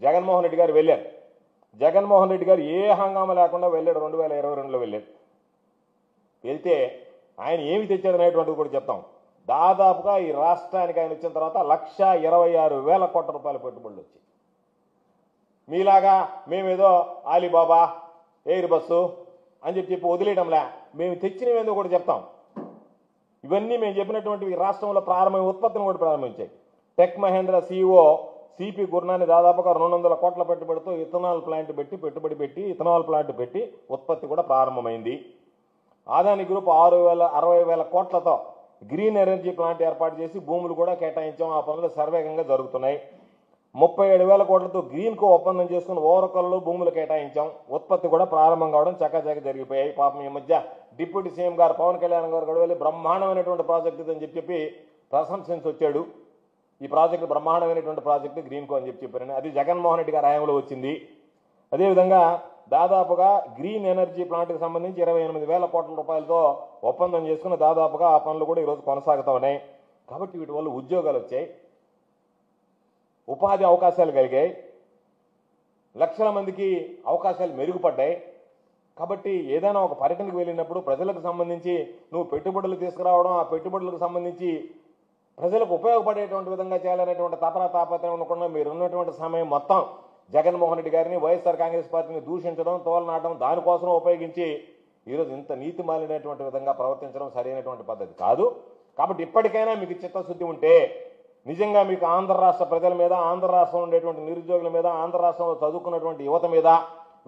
జగన్మోహన్ రెడ్డి గారు వెళ్ళారు. జగన్మోహన్ రెడ్డి గారు ఏ హంగామా లేకుండా వెళ్ళాడు. 2022లో వెళ్ళాడు. వెళ్తే ఆయన ఏమి తెచ్చాడు అనేటువంటిది కూడా చెప్తాం. దాదాపుగా ఈ రాష్ట్రానికి ఆయన వచ్చిన తర్వాత 1,26,000 కోట్ల రూపాయల పెట్టుబడులు వచ్చాయి. మీలాగా మేమేదో ఆలీబాబా ఎయిర్ బస్సు అని చెప్పి వదిలేయడంలే, మేము తెచ్చినవేందో కూడా చెప్తాం. ఇవన్నీ మేము చెప్పినటువంటి రాష్ట్రంలో ప్రారంభమైన ఉత్పత్తిని కూడా ప్రారంభించాయి. Tech Mahindra CEO C P Gurnani దాదాపుగా 200 కోట్ల పెట్టుబడితో ఇథనాల్ ప్లాంట్ పెట్టి ఇథనాల్ ప్లాంట్ పెట్టి ఉత్పత్తి కూడా ప్రారంభమైంది. ఆదాని గ్రూప్ 60,000 కోట్లతో గ్రీన్ ఎనర్జీ ప్లాంట్ ఏర్పాటు చేసి భూములు కూడా కేటాయించాం. ఆ పనులు సర్వేగంగా జరుగుతున్నాయి. 37,000 కోట్లతో గ్రీన్ కో ఒప్పందం చేసుకుని ఓరకల్లో భూములు కేటాయించాం. ఉత్పత్తి కూడా ప్రారంభం కావడం చక్కచక్క జరిగిపోయాయి. పాపం ఈ మధ్య డిప్యూటీ సీఎం గారు పవన్ కళ్యాణ్ గారు కూడా వెళ్ళి బ్రహ్మాండమైనటువంటి ప్రాజెక్టు ఇది అని చెప్పి ప్రశంసించి వచ్చాడు. ఈ ప్రాజెక్టు బ్రహ్మాండమైనటువంటి ప్రాజెక్టు గ్రీన్ కో అని చెప్పారని. అది జగన్మోహన్ రెడ్డి గారి హయాంలో వచ్చింది. అదేవిధంగా దాదాపుగా గ్రీన్ ఎనర్జీ ప్లాంట్కి సంబంధించి 28,000 కోట్ల రూపాయలతో ఒప్పందం చేసుకుని దాదాపుగా ఆ పనులు కూడా ఈరోజు కొనసాగుతూ ఉన్నాయి. కాబట్టి వీటి వల్ల ఉద్యోగాలు వచ్చాయి, ఉపాధి అవకాశాలు కలిగాయి, లక్షల మందికి అవకాశాలు మెరుగుపడ్డాయి. కాబట్టి ఏదైనా ఒక పర్యటనకు వెళ్ళినప్పుడు ప్రజలకు సంబంధించి నువ్వు పెట్టుబడులు తీసుకురావడం, ఆ పెట్టుబడులకు సంబంధించి ప్రజలకు ఉపయోగపడేటువంటి విధంగా చేయాలనేటువంటి తాపత్రయం ఉండకుండా మీరు ఉన్నటువంటి సమయం మొత్తం జగన్మోహన్ రెడ్డి గారిని, వైఎస్ఆర్ కాంగ్రెస్ పార్టీని దూషించడం, తోలనాటం, దానికోసం ఉపయోగించి ఈరోజు ఇంత నీతి మాలినటువంటి విధంగా ప్రవర్తించడం సరైనటువంటి పద్ధతి కాదు. కాబట్టి ఇప్పటికైనా మీకు చిత్తశుద్ధి ఉంటే, నిజంగా మీకు ఆంధ్ర రాష్ట్ర ప్రజల మీద, ఆంధ్ర రాష్ట్రంలో ఉండేటువంటి నిరుద్యోగుల మీద, ఆంధ్ర రాష్ట్రంలో చదువుకున్నటువంటి యువత మీద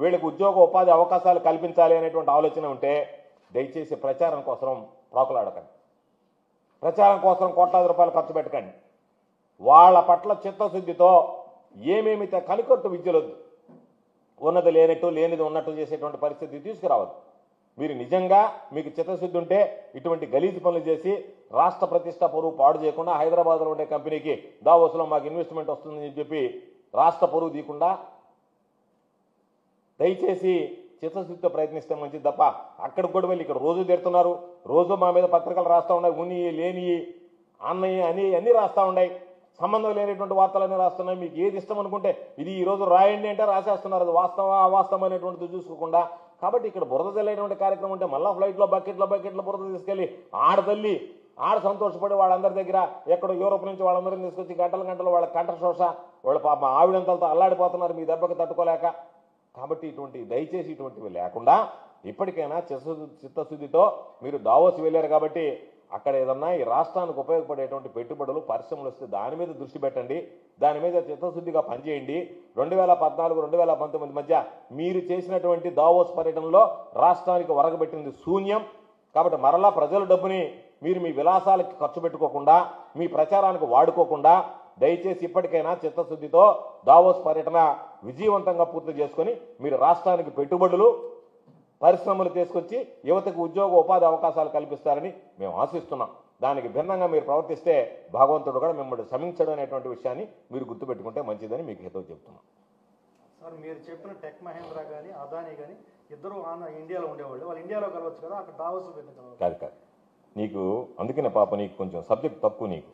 వీళ్ళకి ఉద్యోగ ఉపాధి అవకాశాలు కల్పించాలి అనేటువంటి ఆలోచన ఉంటే దయచేసి ప్రచారం కోసం ప్రాకులాడకండి, ప్రచారం కోసం కోట్లాది రూపాయలు ఖర్చు పెట్టకండి. వాళ్ళ పట్ల చిత్తశుద్ధితో ఏమేమి కనికొట్టు విద్యలొద్దు, ఉన్నది లేనట్టు లేనిది ఉన్నట్టు చేసేటువంటి పరిస్థితి తీసుకురావద్దు. మీరు నిజంగా మీకు చిత్తశుద్ధి ఉంటే ఇటువంటి గలీజు పనులు చేసి రాష్ట్ర ప్రతిష్ట పరువు పాడు చేయకుండా హైదరాబాద్లో ఉండే కంపెనీకి దావోస్లో మాకు ఇన్వెస్ట్మెంట్ వస్తుందని చెప్పి రాష్ట్ర పరువు తీయకుండా దయచేసి చిత్తశుద్ధితో ప్రయత్నిస్తే మంచిది తప్ప అక్కడికి కూడా వెళ్ళి ఇక్కడ రోజు తిడుతున్నారు, రోజు మా మీద పత్రికలు రాస్తూ ఉన్నాయి, ఉన్ని లేని అన్నయ్య అని అన్నీ రాస్తూ ఉన్నాయి, సంబంధం లేనటువంటి వార్తలన్నీ రాస్తున్నాయి. మీకు ఏది ఇష్టం అనుకుంటే ఇది ఈ రోజు రాయండి అంటే రాసేస్తున్నారు. అది వాస్తవం అవాస్తవం అనేటువంటిది చూసుకోకుండా. కాబట్టి ఇక్కడ బురద చల్లేటువంటి కార్యక్రమం ఉంటే మళ్ళీ ఫ్లైట్లో బకెట్ల బురద తీసుకెళ్లి ఆడతల్లి ఆడ సంతోషపడి వాళ్ళందరి దగ్గర ఎక్కడో యూరోప్ నుంచి వాళ్ళందరినీ తీసుకొచ్చి గంటలు వాళ్ళ కంఠశోష, వాళ్ళ పాప ఆవిడంతలతో అల్లాడిపోతున్నారు మీ దెబ్బకి తట్టుకోలేక. కాబట్టి దయచేసి ఇటువంటివి లేకుండా ఇప్పటికైనా చిత్తశుద్ధితో మీరు దావోస్ వెళ్ళారు కాబట్టి అక్కడ ఏదన్నా ఈ రాష్ట్రానికి ఉపయోగపడేటువంటి పెట్టుబడులు, పరిశ్రమలు వస్తే దాని మీద దృష్టి పెట్టండి, దాని మీద చిత్తశుద్ధిగా పనిచేయండి. 2014-2019 మధ్య మీరు చేసినటువంటి దావోస్ పర్యటనలో రాష్ట్రానికి వరగబెట్టింది శూన్యం. కాబట్టి మరలా ప్రజల డబ్బుని మీరు మీ విలాసాలకి ఖర్చు పెట్టుకోకుండా, మీ ప్రచారానికి వాడుకోకుండా దయచేసి ఇప్పటికైనా చిత్తశుద్ధితో దావోస్ పర్యటన విజయవంతంగా పూర్తి చేసుకుని మీరు రాష్ట్రానికి పెట్టుబడులు, పరిశ్రమలు తీసుకొచ్చి యువతకు ఉద్యోగ ఉపాధి అవకాశాలు కల్పిస్తారని మేము ఆశిస్తున్నాం. దానికి భిన్నంగా మీరు ప్రవర్తిస్తే భగవంతుడు కూడా మిమ్మల్ని క్షమించడం అనేటువంటి విషయాన్ని మీరు గుర్తుపెట్టుకుంటే మంచిదని మీకు హితవు చెప్తున్నాం. సార్, మీరు చెప్పిన టెక్ మహేంద్ర కానీ అదానీ కానీ ఇద్దరు ఇండియాలో ఉండేవాళ్ళు, వాళ్ళు ఇండియాలో కలవచ్చు కదా, అక్కడ దావోస్ కాదు నీకు అందుకనే పాప నీకు కొంచెం సబ్జెక్ట్ తక్కువ నీకు.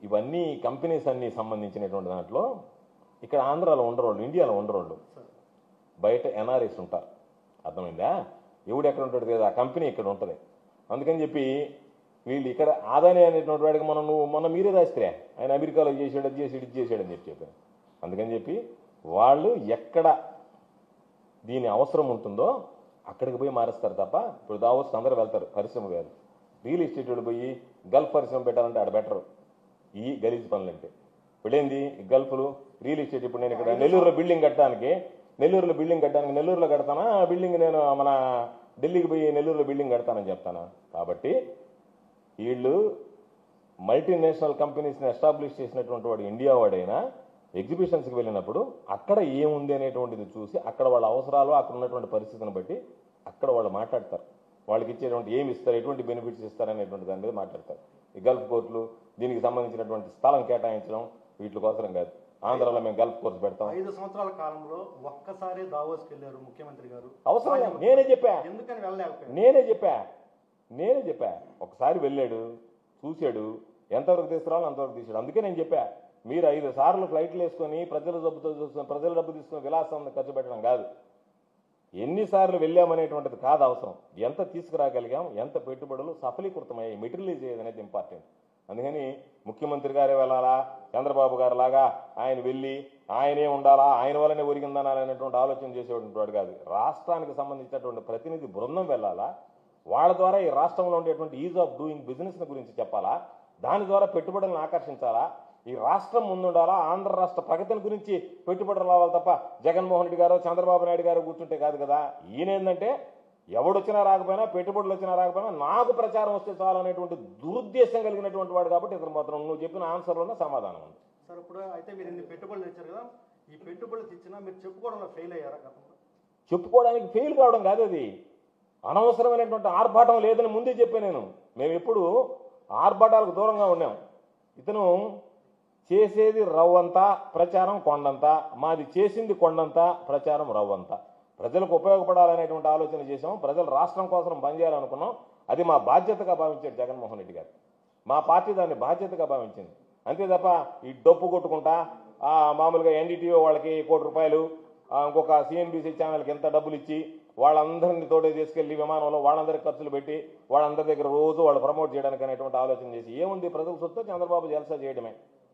ఇవన్నీ కంపెనీస్ అన్ని సంబంధించినటువంటి దాంట్లో ఇక్కడ ఆంధ్రాలో ఉండరోళ్ళు, ఇండియాలో ఉండరోళ్ళు, బయట NRIs ఉంటారు. అర్థమైందా? ఎవడు ఎక్కడ ఉంటాడు కదా, ఆ కంపెనీ ఇక్కడ ఉంటుంది. అందుకని చెప్పి వీళ్ళు ఇక్కడ ఆదాని అనేటువంటి వాడికి మొన్న మీరే రాస్తే ఆయన అమెరికాలో చేసాడు, అది చేసాడు అని చెప్పారు. అందుకని చెప్పి వాళ్ళు ఎక్కడ దీని అవసరం ఉంటుందో అక్కడికి పోయి మారుస్తారు తప్ప ఇప్పుడు దావోస్ అందరూ వెళ్తారు పరిశ్రమ కాదు. రియల్ ఎస్టేట్ పోయి గల్ఫ్ పరిశ్రమ పెట్టాలంటే ఆడ బెటరు ఈ గలీజ్ పనులు అంటే. ఇప్పుడేంది గల్ఫ్లు రియల్ ఎస్టేట్. ఇప్పుడు నేను ఇక్కడ నెల్లూరులో బిల్డింగ్ కట్టడానికి నెల్లూరులో కడతానా బిల్డింగ్, నేను మన ఢిల్లీకి పోయి నెల్లూరులో బిల్డింగ్ కడతానని చెప్తానా? కాబట్టి వీళ్ళు మల్టీనేషనల్ కంపెనీస్ని ఎస్టాబ్లిష్ చేసినటువంటి వాడు ఇండియా వాడైనా ఎగ్జిబిషన్స్కి వెళ్ళినప్పుడు అక్కడ ఏముంది అనేటువంటిది చూసి అక్కడ వాళ్ళ అవసరాలు, అక్కడ ఉన్నటువంటి పరిస్థితిని బట్టి అక్కడ వాళ్ళు మాట్లాడతారు. వాళ్ళకి ఇచ్చేటువంటి ఏమి ఇస్తారు, ఎటువంటి బెనిఫిట్స్ ఇస్తారు అనేటువంటి దాని మీద మాట్లాడతారు. ఈ గల్ఫ్ కోర్టులు దీనికి సంబంధించినటువంటి స్థలం కేటాయించడం వీటి కోసం కాదు. ఆంధ్రాలో మేము గల్ఫ్ కోర్స్ పెడతాం. 5 సంవత్సరాల కాలంలో ఒక్కసారి దావోస్కి వెళ్ళారు ముఖ్యమంత్రి గారు. అవసరం నేనే చెప్పా, ఎందుకని వెళ్ళలేకపోయారు? నేనే చెప్పా ఒకసారి వెళ్ళాడు, చూశాడు, ఎంతవరకు తీసుకురావాలో అంతవరకు తీసాడు. అందుకే నేను చెప్పా మీరు 5 సార్లు ఫ్లైట్లు వేసుకొని ప్రజల డబ్బు తీసుకుని విలాసం ఖర్చు పెట్టడం కాదు. ఎన్నిసార్లు వెళ్ళామనేటువంటిది కాదు అవసరం, ఎంత తీసుకురాగలిగాం, ఎంత పెట్టుబడులు సఫలీకృతమయ్యాయి, మెటీరియలైజ్ అయ్యేది అనేది ఇంపార్టెంట్. అందుకని ముఖ్యమంత్రి గారే వెళ్ళాలా, చంద్రబాబు గారు లాగా ఆయన వెళ్ళి ఆయనే ఉండాలా, ఆయన వల్లనే ఒరిగిందనాలనేటువంటి ఆలోచన చేసేటువంటి వాడు కాదు. రాష్ట్రానికి సంబంధించినటువంటి ప్రతినిధి బృందం వెళ్ళాలా, వాళ్ళ ద్వారా ఈ రాష్ట్రంలో ఉండేటువంటి ఈజ్ ఆఫ్ డూయింగ్ బిజినెస్ గురించి చెప్పాలా, దాని ద్వారా పెట్టుబడులను ఆకర్షించాలా, ఈ రాష్ట్రం ముందుండాలా, ఆంధ్ర రాష్ట్ర ప్రగతిని గురించి పెట్టుబడులు రావాలి తప్ప జగన్మోహన్ రెడ్డి గారు చంద్రబాబు నాయుడు గారు కూర్చుంటే కాదు కదా. ఈయనేందంటే ఎవడొచ్చినా రాకపోయినా, పెట్టుబడులు వచ్చినా రాకపోయినా నాకు ప్రచారం వస్తే చాలు అనేటువంటి దురుద్దేశం కలిగినటువంటి వాడు. కాబట్టి ఇతను మాత్రం నువ్వు చెప్పిన ఆన్సర్లోనే సమాధానం ఉంది. సార్ ఇప్పుడు అయితే మీరు ఇన్ని పెట్టుబడులు తెచ్చారు కదా, ఈ పెట్టుబడులు తెచ్చినా మీరు చెప్పుకోవడంలో ఫెయిల్ అయ్యారా గతంలో? చెప్పుకోవడానికి ఫెయిల్ కావడం కాదు, అది అనవసరమైనటువంటి ఆర్భాటం లేదని ముందే చెప్పాను నేను. మేము ఎప్పుడు ఆర్భాటాలకు దూరంగా ఉన్నాం. ఇతను చేసేది రవ్వంతా, ప్రచారం కొండంతా. మాది చేసింది కొండంతా, ప్రచారం రవ్వంతా. ప్రజలకు ఉపయోగపడాలనేటువంటి ఆలోచన చేసాం, ప్రజలు రాష్ట్రం కోసం పనిచేయాలనుకున్నాం. అది మా బాధ్యతగా భావించాడు జగన్మోహన్ రెడ్డి గారు. మా పార్టీ దాన్ని బాధ్యతగా భావించింది. అంతే తప్ప ఈ డప్పు కొట్టుకుంటా మామూలుగా ఎన్డీటీఓ వాళ్ళకి ₹1 కోటి, ఇంకొక సిఎన్బిసి ఛానల్కి ఎంత డబ్బులు ఇచ్చి వాళ్ళందరినీ తోటే తీసుకెళ్లి విమానంలో వాళ్ళందరికీ ఖర్చులు పెట్టి వాళ్ళందరి దగ్గర రోజు వాళ్ళు ప్రమోట్ చేయడానికి అనేటువంటి ఆలోచన చేసి ఏముంది, ప్రజల సొత్తు చంద్రబాబు జల్సా చేయడమే.